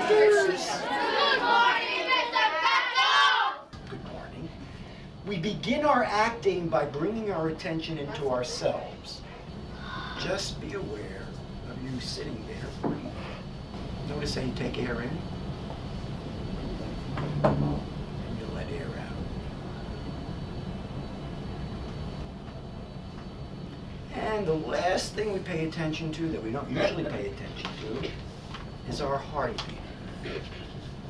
sisters! Good morning, Mr. Petco! Good morning. We begin our acting by bringing our attention into ourselves. Just be aware of you sitting there breathing. Notice how you take air in and you let air out. And the last thing we pay attention to that we don't usually pay attention to is our heart beating.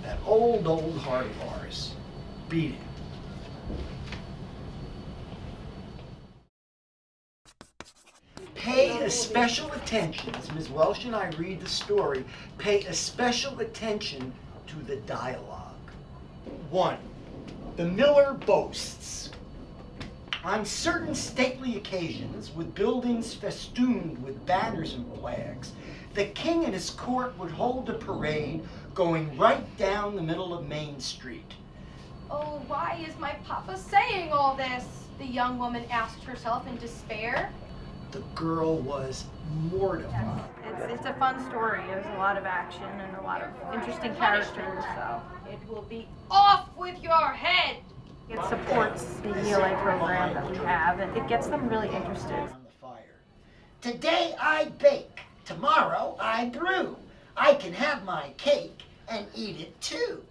That old heart of ours beating. Pay a special attention, as Ms. Welsh and I read the story, pay a special attention to the dialogue. 1. The miller boasts. On certain stately occasions, with buildings festooned with banners and flags, the king and his court would hold a parade going right down the middle of Main Street. Oh, why is my papa saying all this? The young woman asked herself in despair. The girl was mortified. It's a fun story. There's a lot of action and a lot of interesting characters, so it will be off with your head! It supports the ELA program that we have, and it gets them really interested. On the fire. Today I bake, tomorrow I brew. I can have my cake and eat it too.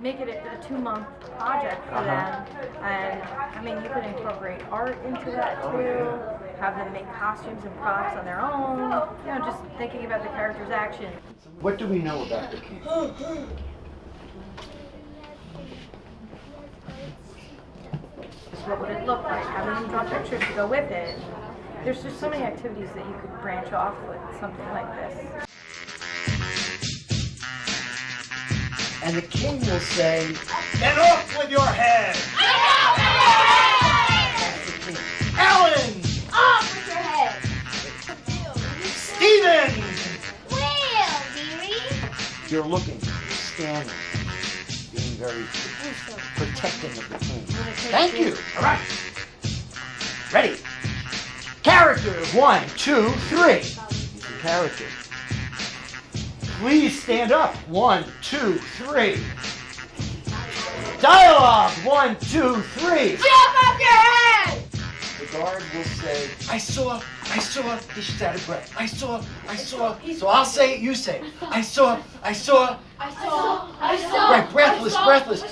Make it a 2-month project for them, and I mean, you could incorporate art into that too, have them make costumes and props on their own, you know, just thinking about the character's action. What do we know about the king? What would it look like? Having them draw pictures to go with it. There's just so many activities that you could branch off with something like this. And the king will say, "And off with your head!" Alan! Off with your head! Stephen! Well, dearie! You're looking, you're standing, being very protecting of the king. Thank you. All right. Ready. Character 1, 2, 3. Character. Please stand up. 1, 2, 3. Dialogue. 1, 2, 3. Jump up your head! The guard will say, I saw, she's out of breath. I saw. So I'll say it, you say it. I saw. Right, breathless.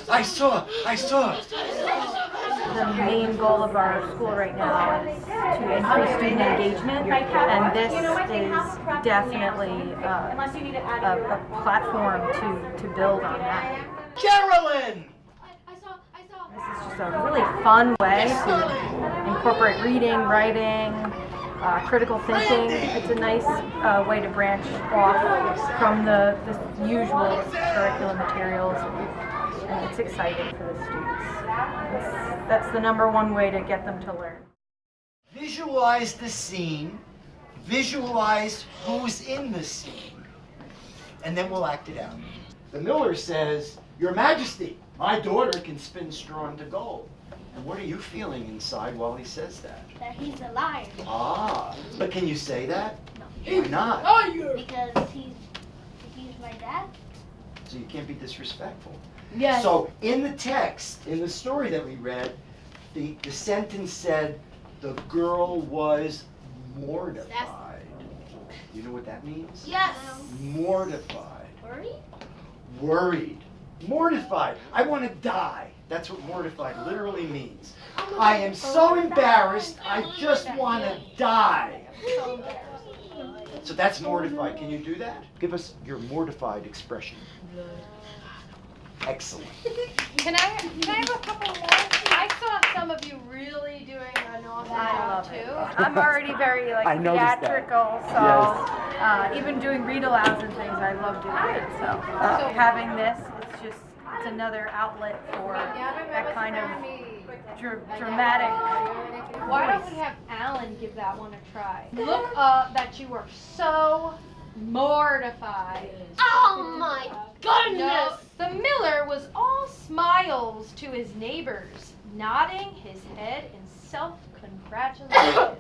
I saw. The main goal of our school right now is to increase student engagement, and this is definitely a platform to build on that. Carolyn! This is just a really fun way to incorporate reading, writing, critical thinking. It's a nice way to branch off from the usual curriculum materials, and it's exciting for the students. That's the #1 way to get them to learn. Visualize the scene, visualize who's in the scene, and then we'll act it out. The miller says, Your Majesty, my daughter can spin straw into gold. And what are you feeling inside while he says that? That he's a liar. Ah, but can you say that? No. Why not? Because he's my dad. So you can't be disrespectful. Yes. So in the text, in the story that we read, the sentence said, the girl was mortified. You know what that means? Yes. Mortified. Worried? Worried. Mortified. I want to die. That's what mortified literally means. I am so embarrassed, I just want to die. So that's mortified. Can you do that? Give us your mortified expression. Excellent. Can I have a couple more? I saw some of you really doing an awesome job too. I'm already very theatrical, so even doing read alouds and things, I love doing it. So having this, it's another outlet for that kind of dramatic. Why don't we have Alan give that one a try? Look that you were so mortified. Oh my goodness! No, the miller was all smiles to his neighbors, nodding his head in self-congratulations.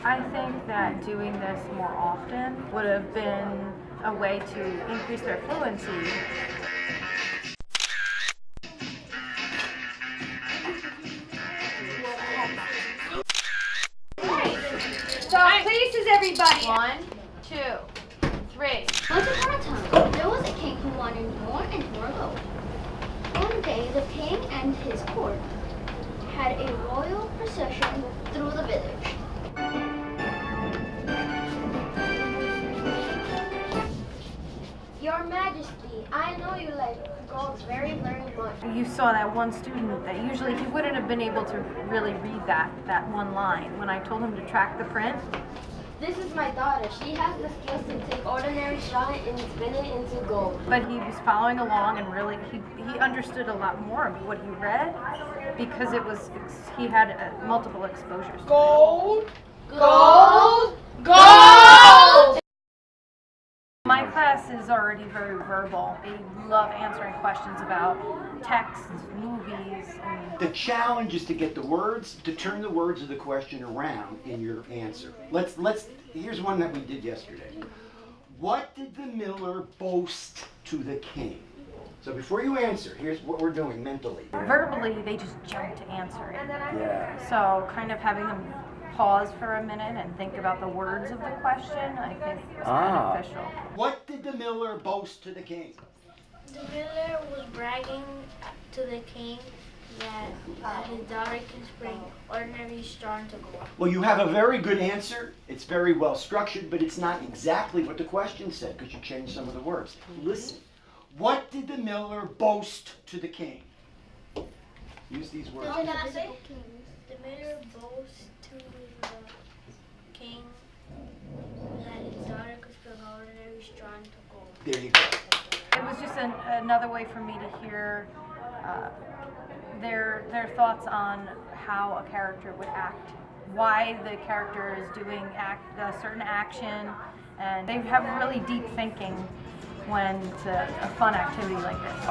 I think think that doing this more often would have been a way to increase their fluency. So places, everybody. 1, 2, 3. Once upon a time, there was a king who wanted more and more gold. One day, the king and his court had a royal procession through the village. Your Majesty, I know you like gold very, very much. You saw that one student that usually he wouldn't have been able to really read that one line. When I told him to track the print, This is my daughter. She has the skills to take ordinary straw and spin it into gold. but he was following along and really he understood a lot more of what he read because he had multiple exposures. Gold! Gold! Gold! My class is already very verbal. They love answering questions about texts, movies, and The challenge is to get the words, to turn the words of the question around in your answer. Here's one that we did yesterday. What did the miller boast to the king? So before you answer, here's what we're doing mentally. verbally they just jump to answer it. Yeah. So kind of having them pause for a minute and think about the words of the question, I think was beneficial. What did the miller boast to the king? The miller was bragging to the king that his daughter can spring ordinary straw into gold. Well, you have a very good answer. It's very well structured, but it's not exactly what the question said because you changed some of the words. Listen. What did the miller boast to the king? Use these words. The miller boasts to the king that his daughter could spring ordinary straw into gold. There you go. It was just another way for me to hear their thoughts on how a character would act, why the character is doing a certain action, and they have really deep thinking when it's a fun activity like this.